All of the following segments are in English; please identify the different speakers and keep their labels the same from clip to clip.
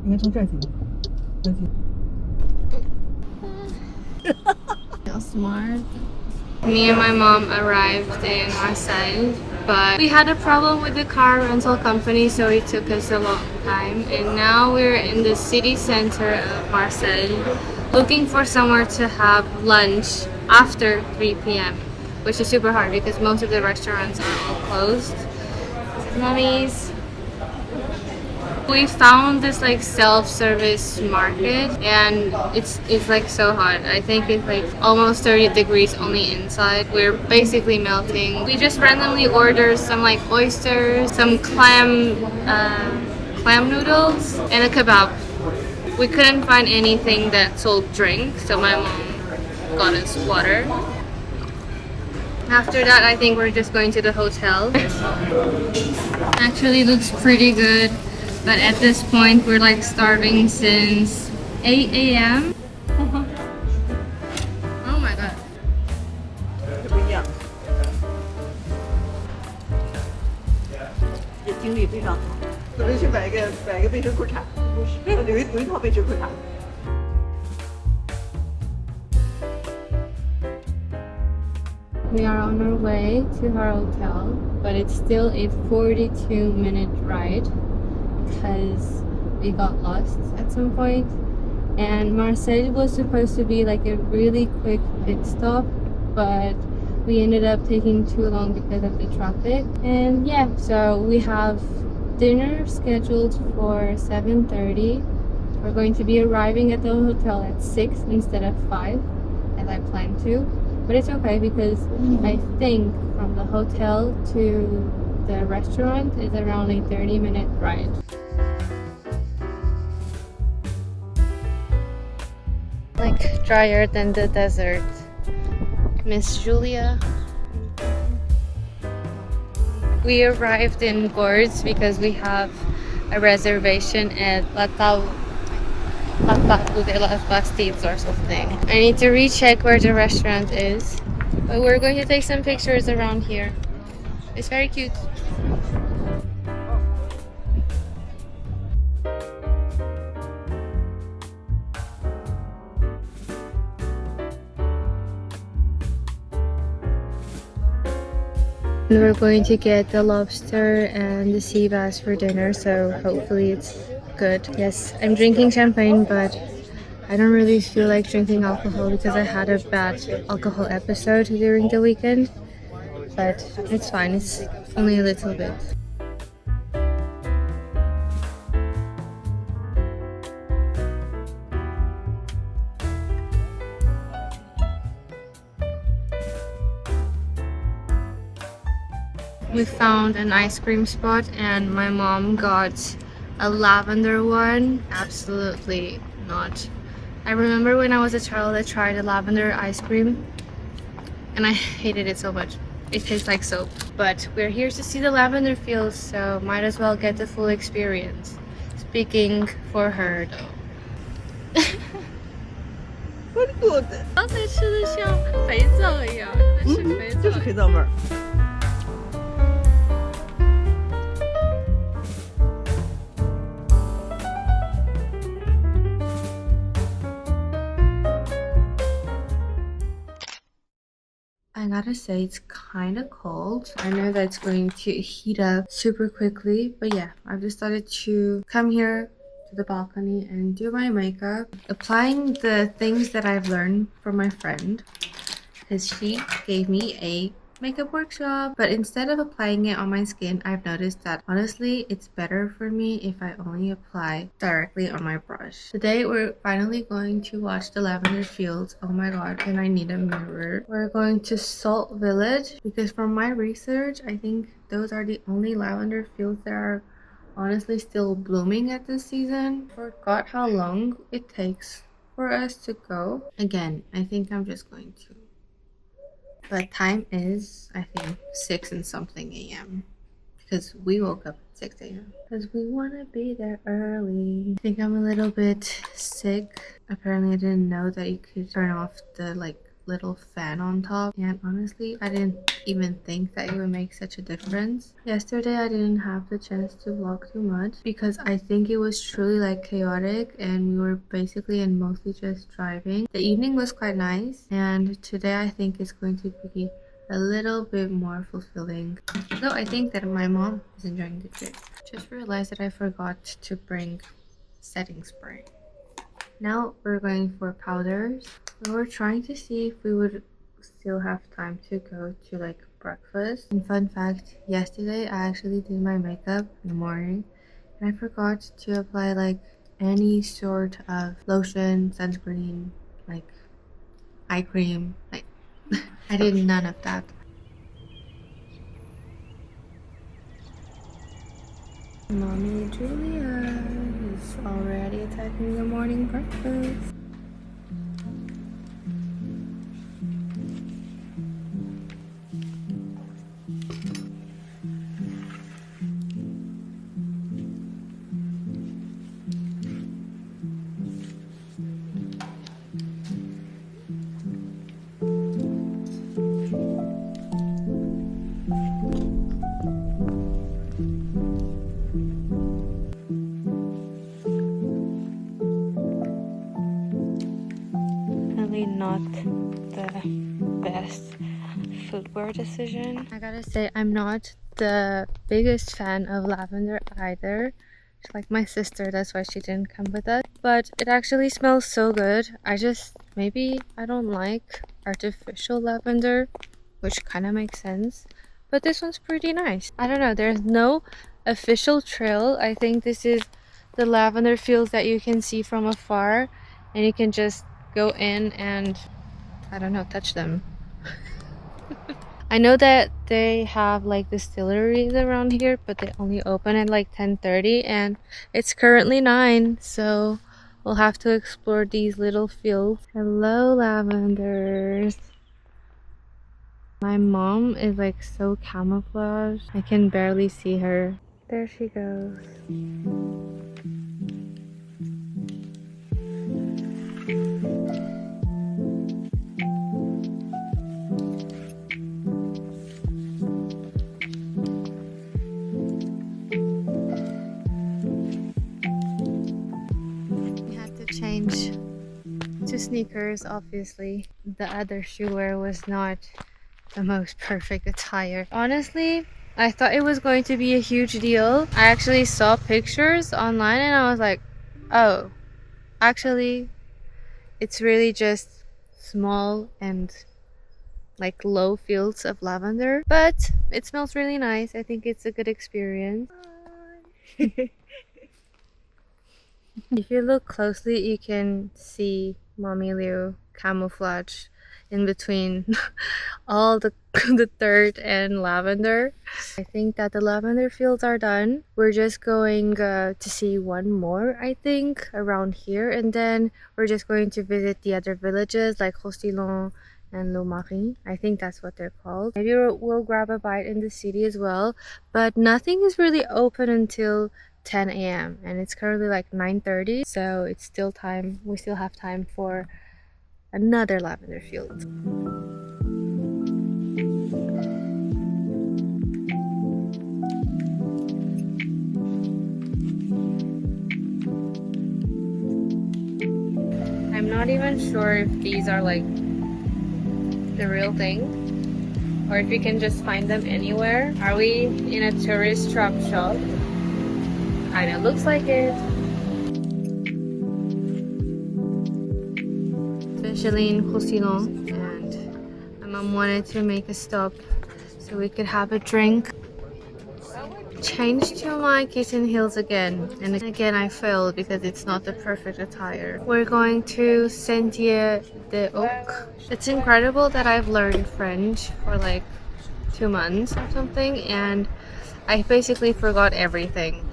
Speaker 1: 应该从这儿进。这进。
Speaker 2: Feel smart. Me and my mom arrived in Marseille, but we had a problem with the car rental company, so it took us a long time. And now we're in the city center of Marseille, looking for somewhere to have lunch after 3 p.m., which is super hard because most of the restaurants are all closed. Mummies. We found this like self-service market and it's like so hot. I think it's like almost 30 degrees only inside. We're basically melting. We just randomly ordered some like oysters, some clam noodles, and a kebab. We couldn't find anything that sold drinks, so my mom got us water. After that, I think we're just going to the hotel. Actually looks pretty good. But at this point, we're like starving since 8 a.m. Oh my god.
Speaker 1: 这不一样。这精力非常好，准备去买个背身裤衩，有一套背身裤衩。
Speaker 2: We are on our way to our hotel, but it's still a 42-minute ride because we got lost at some point. And Marseille was supposed to be like a really quick pit stop, but we ended up taking too long because of the traffic. And yeah, so we have dinner scheduled for 7:30. We're going to be arriving at the hotel at 6 instead of 5 as I planned to. But it's okay because I think from the hotel to the restaurant is around a 30-minute ride. Like drier than the desert. Miss Julia. We arrived in Gordes because we have a reservation at La Table de las Bastilles or something. I need to recheck where the restaurant is, but we're going to take some pictures around here. It's very cute. We're going to get the lobster and the sea bass for dinner, so hopefully it's good. Yes, I'm drinking champagne, but I don't really feel like drinking alcohol because I had a bad alcohol episode during the weekend. But it's fine, it's only a little bit. We found an ice cream spot and my mom got a lavender one. Absolutely not. I remember when I was a child I tried a lavender ice cream and I hated it so much. It tastes like soap. But we're here to see the lavender fields, so might as well get the full experience. Speaking for her though.
Speaker 1: Very good.
Speaker 2: 刚才吃的像肥皂一样，是肥皂。
Speaker 1: 就是肥皂味儿。
Speaker 2: I gotta say it's kind of cold. I know that it's going to heat up super quickly, but yeah, I've decided to come here to the balcony and do my makeup, applying the things that I've learned from my friend because she gave me a makeup workshop, but instead of applying it on my skin, I've noticed that honestly it's better for me if I only apply directly on my brush. Today we're finally going to watch the lavender fields. Oh my god, and I need a mirror. We're going to Salt Village because from my research I think those are the only lavender fields that are honestly still blooming at this season. Forgot how long it takes for us to go. Again, I think I'm just going to. But time is, I think, 6 and something a.m. because we woke up at 6 a.m. because we want to be there early. I think I'm a little bit sick. Apparently I didn't know that you could turn off the little fan on top, and honestly I didn't even think that it would make such a difference. Yesterday I didn't have the chance to vlog too much because I think it was truly like chaotic and we were basically and mostly just driving. The evening was quite nice, and today I think it's going to be a little bit more fulfilling. Though I think that my mom is enjoying the trip. Just realized that I forgot to bring setting spray. Now we're going for powders. We were trying to see if we would still have time to go to like breakfast. And fun fact, yesterday I actually did my makeup in the morning and I forgot to apply like any sort of lotion, sunscreen, like eye cream. Like I did none of that. Mommy Julia is already attacking the morning breakfast. Not the best footwear decision. I gotta say, I'm not the biggest fan of lavender either. She's like my sister, that's why she didn't come with us. But it actually smells so good. Maybe I don't like artificial lavender, which kind of makes sense. But this one's pretty nice. I don't know, there's no official trail. I think this is the lavender fields that you can see from afar, and you can just go in and, I don't know, touch them. I know that they have like distilleries around here, but they only open at like 10:30 and it's currently 9, so we'll have to explore these little fields. Hello, lavenders. My mom is like so camouflaged. I can barely see her. There she goes. Change to sneakers. Obviously the other shoe wear was not the most perfect attire. Honestly, I thought it was going to be a huge deal. I actually saw pictures online and I was like, oh, actually it's really just small and like low fields of lavender, but it smells really nice. I think it's a good experience. If you look closely, you can see Mommy Liu camouflage in between all the dirt and lavender. I think that the lavender fields are done. We're just going to see one more, I think, around here, and then we're just going to visit the other villages like Roussillon and Le Marie. I think that's what they're called. Maybe we'll grab a bite in the city as well, but nothing is really open until 10 a.m. and it's currently like 9:30, so it's still time. We still have time for another lavender field. I'm not even sure if these are like the real thing or if you can just find them anywhere. Are we in a tourist trap shop? Kinda looks like it. Especially in Roussillon, and my mom wanted to make a stop so we could have a drink. Changed to my kitten heels again, and again I failed because it's not the perfect attire. We're going to Sentier de Oak. It's incredible that I've learned French for like 2 months or something, and I basically forgot everything.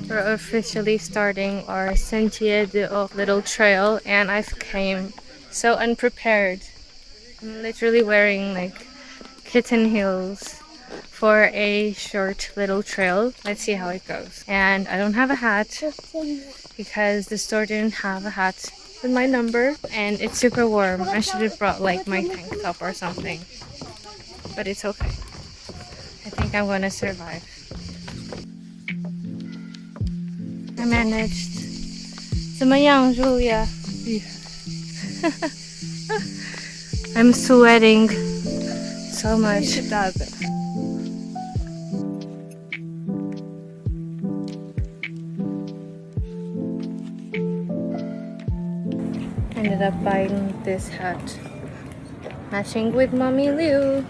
Speaker 2: We're officially starting our Sentier de Oak little trail, and I've came so unprepared. I'm literally wearing like kitten heels for a short little trail. Let's see how it goes. And I don't have a hat because the store didn't have a hat with my number, and it's super warm. I should have brought like my tank top or something, but it's okay. I think I'm gonna survive. I managed. 怎么样, Julia? I'm sweating so much. Ended up buying this hat, matching with Mommy Liu.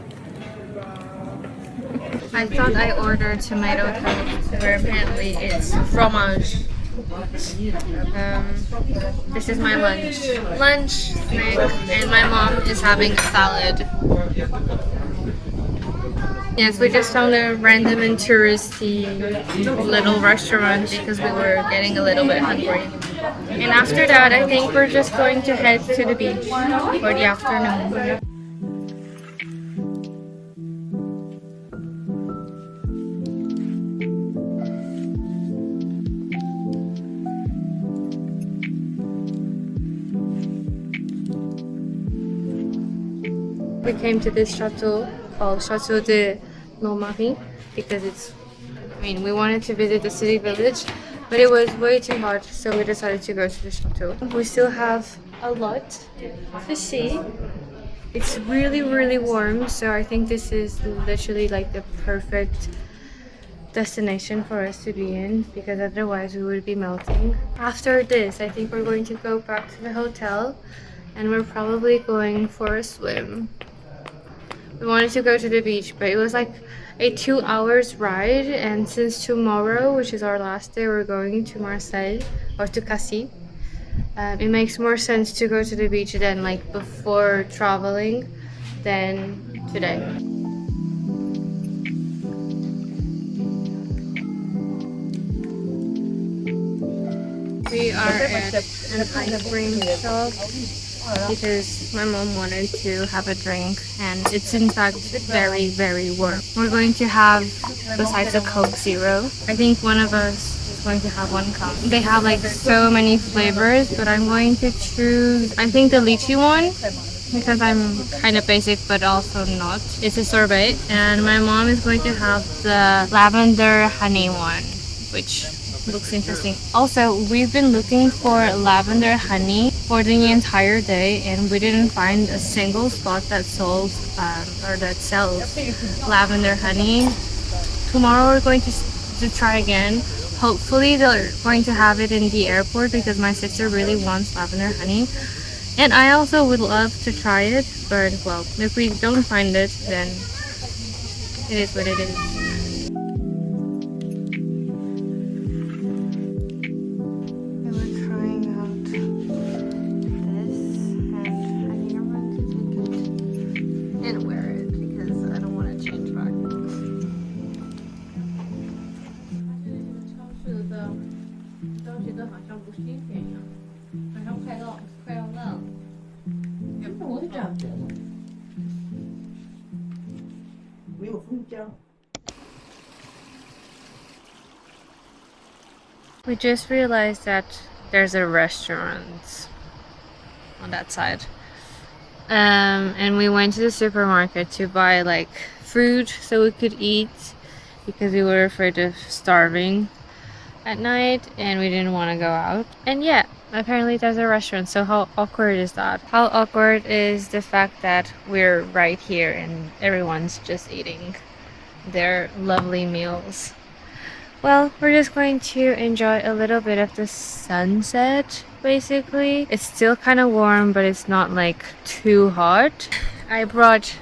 Speaker 2: I thought I ordered tomato toast, where apparently it's fromage. This is my lunch snack, and my mom is having a salad. Yes, we just found a random and touristy little restaurant because we were getting a little bit hungry. And after that, I think we're just going to head to the beach for the afternoon. We came to this chateau called Chateau de Normandie because we wanted to visit the city village, but it was way too hot, so we decided to go to the chateau. We still have a lot to see. It's really, really warm, so I think this is literally like the perfect destination for us to be in, because otherwise we would be melting. After this, I think we're going to go back to the hotel, and we're probably going for a swim. We wanted to go to the beach, but it was like a 2 hours ride, and since tomorrow, which is our last day, we're going to Marseille or to Cassis. It makes more sense to go to the beach then, like before traveling, than today. We are at an ice cream shop because my mom wanted to have a drink, and it's in fact very, very warm. We're going to have, besides a Coke Zero, I think one of us is going to have one cup. They have like so many flavors, but I'm going to choose, I think, the lychee one because I'm kind of basic but also not. It's a sorbet, and my mom is going to have the lavender honey one, which looks interesting. Also, we've been looking for lavender honey for the entire day, and we didn't find a single spot that sold or that sells lavender honey. Tomorrow we're going to try again. Hopefully they're going to have it in the airport because my sister really wants lavender honey, and I also would love to try it, but well, if we don't find it, then it is what it is. We just realized that there's a restaurant on that side. And we went to the supermarket to buy like food so we could eat because we were afraid of starving at night and we didn't want to go out. And yeah, apparently there's a restaurant. So how awkward is that? How awkward is the fact that we're right here and everyone's just eating their lovely meals? Well, we're just going to enjoy a little bit of the sunset, basically. It's still kind of warm, but it's not like too hot. I brought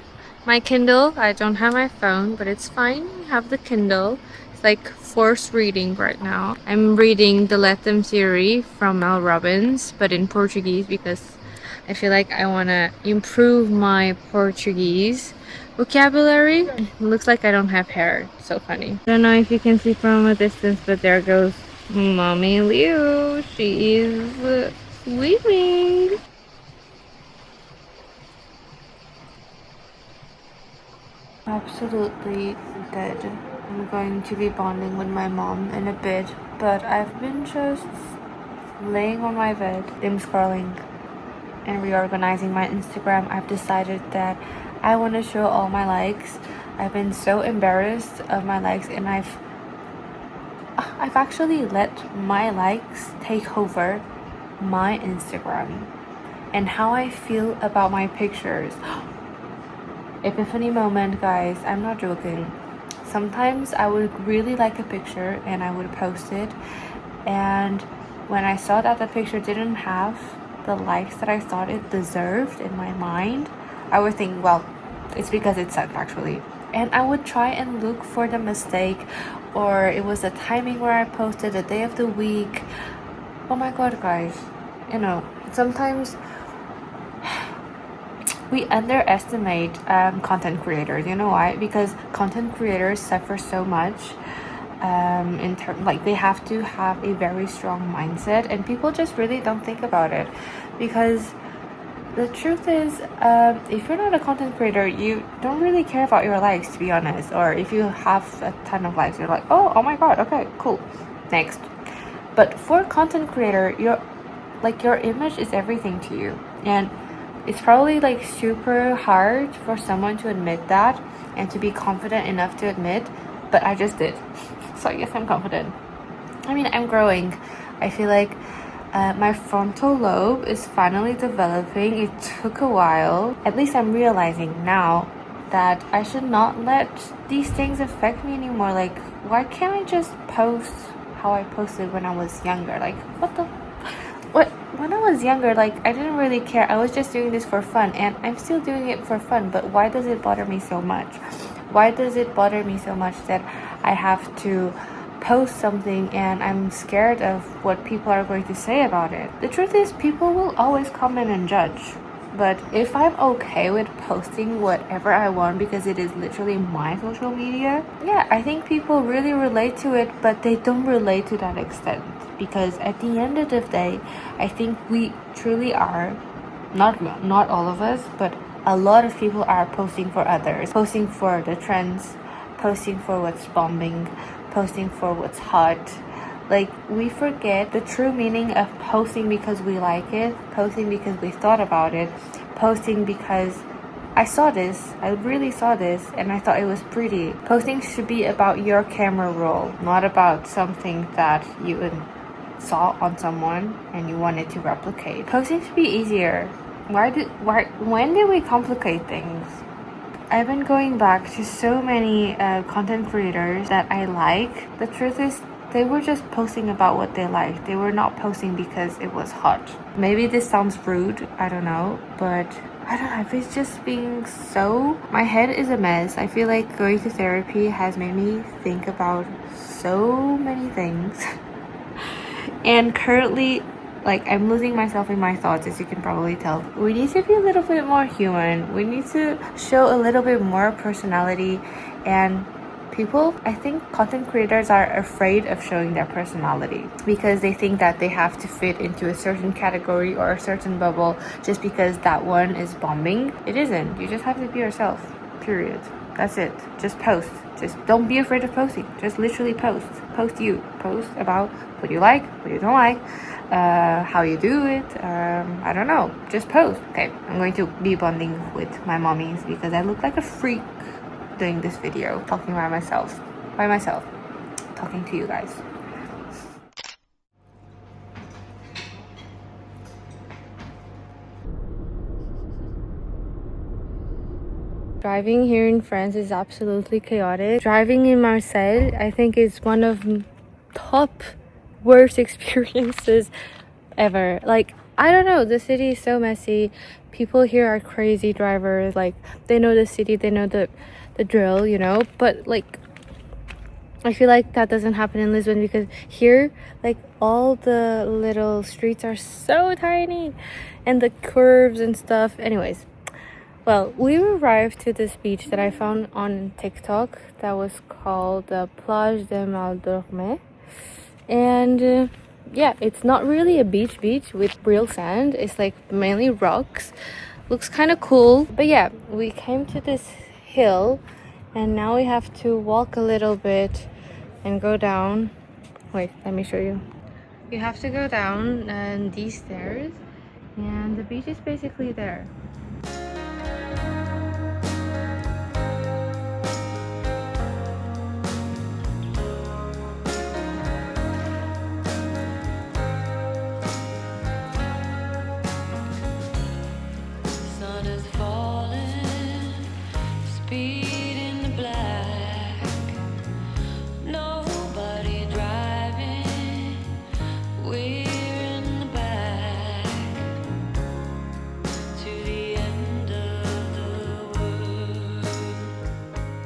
Speaker 2: my Kindle. I don't have my phone, but it's fine. I have the Kindle. It's like forced reading right now. I'm reading the Let Them series from Mel Robbins, but in Portuguese because I feel like I want to improve my Portuguese vocabulary. It looks like I don't have hair. It's so funny. I don't know if you can see from a distance, but there goes Mommy Liu. She is swimming. Absolutely dead. I'm going to be bonding with my mom in a bit, but I've been just laying on my bed, dim scrolling and reorganizing my Instagram. I've decided that I want to show all my likes. I've been so embarrassed of my likes, and I've actually let my likes take over my Instagram and how I feel about my pictures. Epiphany moment, guys. I'm not joking. Sometimes I would really like a picture and I would post it, and when I saw that the picture didn't have the likes that I thought it deserved in my mind, I would think, well, it's because it sucked actually. And I would try and look for the mistake, or it was the timing where I posted, the day of the week. Oh my god, guys. You know, sometimes we underestimate content creators. You know why? Because content creators suffer so much in terms, like, they have to have a very strong mindset, and people just really don't think about it. Because the truth is, if you're not a content creator, you don't really care about your likes, to be honest. Or if you have a ton of likes, you're like, oh my god, okay, cool, next. But for a content creator, your image is everything to you, and it's probably like super hard for someone to admit that and to be confident enough to admit, but I just did. So I guess I'm confident. I mean, I'm growing. I feel like my frontal lobe is finally developing. It took a while. At least I'm realizing now that I should not let these things affect me anymore. Like, why can't I just post how I posted when I was younger? Like, when I was younger, like, I didn't really care. I was just doing this for fun, and I'm still doing it for fun. But why does it bother me so much? Why does it bother me so much that I have to post something and I'm scared of what people are going to say about it? The truth is, people will always comment and judge. But if I'm okay with posting whatever I want because it is literally my social media, yeah, I think people really relate to it, but they don't relate to that extent. Because at the end of the day, I think we truly are, not all of us, but a lot of people are posting for others, posting for the trends, posting for what's bombing, posting for what's hot. Like, we forget the true meaning of posting because we like it, posting because we thought about it, posting because I saw this, I really saw this, and I thought it was pretty. Posting should be about your camera roll, not about something that you saw on someone and you wanted to replicate. Posting should be easier. When did we complicate things? I've been going back to so many content creators that I like. The truth is, they were just posting about what they liked. They were not posting because it was hot. Maybe this sounds rude, I don't know, but I don't know if it's just being so... My head is a mess. I feel like going to therapy has made me think about so many things. And currently, like, I'm losing myself in my thoughts, as you can probably tell. We need to be a little bit more human. We need to show a little bit more personality. And people, I think content creators are afraid of showing their personality because they think that they have to fit into a certain category or a certain bubble just because that one is bombing. It isn't. You just have to be yourself, period. That's it. Just post. Just don't be afraid of posting. Just literally post. Post you. Post about what you like, what you don't like, how you do it. I don't know. Just post. Okay, I'm going to be bonding with my mommies because I look like a freak doing this video, talking by myself, talking to you guys. Driving here in France is absolutely chaotic. Driving in Marseille, I think, is one of top worst experiences ever. Like, I don't know, the city is so messy. People here are crazy drivers. Like, they know the city, they know the drill, you know. But like, I feel like that doesn't happen in Lisbon because here, like, all the little streets are so tiny and the curves and stuff. Anyways, well, we arrived to this beach that I found on TikTok that was called the Plage de Maldorme. And yeah, it's not really a beach with real sand. It's like mainly rocks. Looks kind of cool. But yeah, we came to this hill And now we have to walk a little bit and go down. Wait, let me show you. You have to go down these stairs, and the beach is basically there.
Speaker 3: Sun is falling, speed in the black. Nobody driving, we're in the back. To the end of the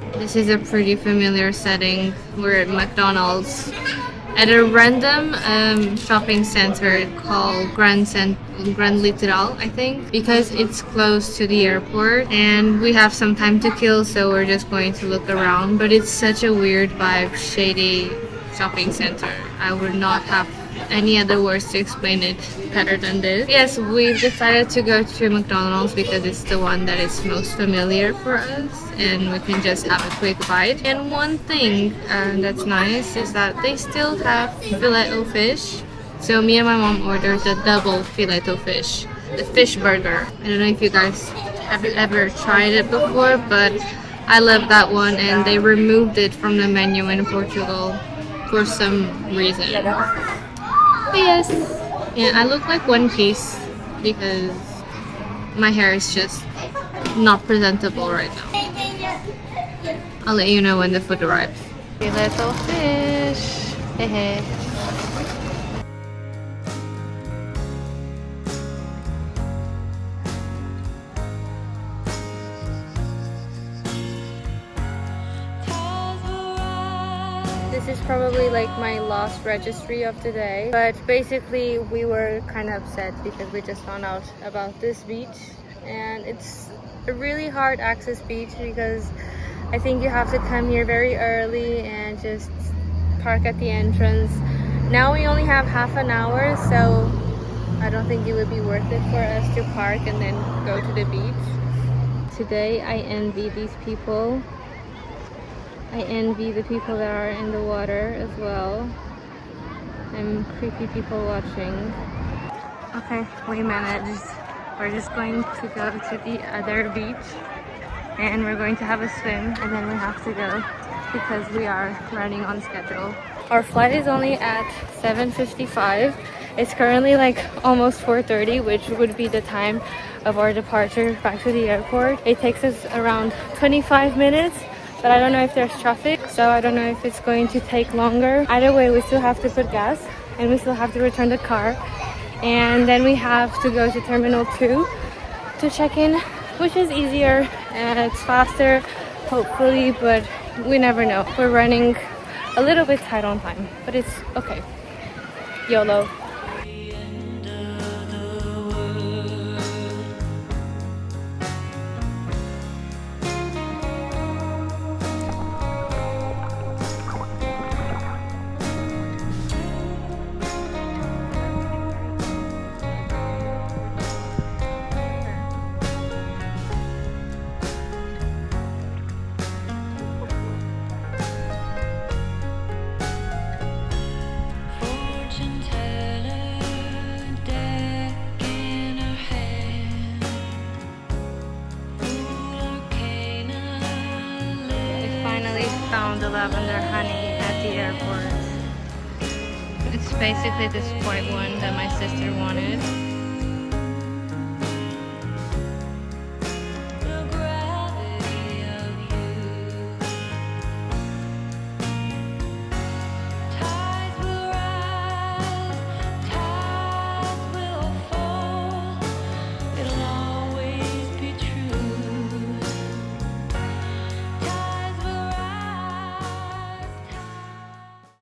Speaker 3: world.
Speaker 2: This is a pretty familiar setting. We're at McDonald's at a random shopping center called Grand Litoral, I think, because it's close to the airport and we have some time to kill, so we're just going to look around. But it's such a weird vibe, shady shopping center. I would not have any other words to explain it better than this. Yes, we've decided to go to McDonald's because it's the one that is most familiar for us and we can just have a quick bite. And one thing that's nice is that they still have filet-o-fish. So me and my mom ordered the double filet-o-fish, the fish burger. I don't know if you guys have ever tried it before, but I love that one, and they removed it from the menu in Portugal for some reason. But yes, yeah, I look like One Piece because my hair is just not presentable right now. I'll let you know when the food arrives. Little fish. Hehe. This is probably like my last registry of the day, but basically we were kind of upset because we just found out about this beach, and it's a really hard access beach because I think you have to come here very early and just park at the entrance. Now we only have half an hour, so I don't think it would be worth it for us to park and then go to the beach. Today I envy these people. I envy the people that are in the water as well. And creepy people watching. Okay, we managed. We're just going to go to the other beach and we're going to have a swim, and then we have to go because we are running on schedule. Our flight is only at 7:55. It's currently like almost 4:30, which would be the time of our departure back to the airport. It takes us around 25 minutes. But I don't know if there's traffic, so I don't know if it's going to take longer. Either way, we still have to put gas and we still have to return the car. And then we have to go to Terminal 2 to check in, which is easier and it's faster, hopefully, but we never know. We're running a little bit tight on time, but it's okay. YOLO. Found the lavender honey at the airport. It's basically this white one that my sister wanted.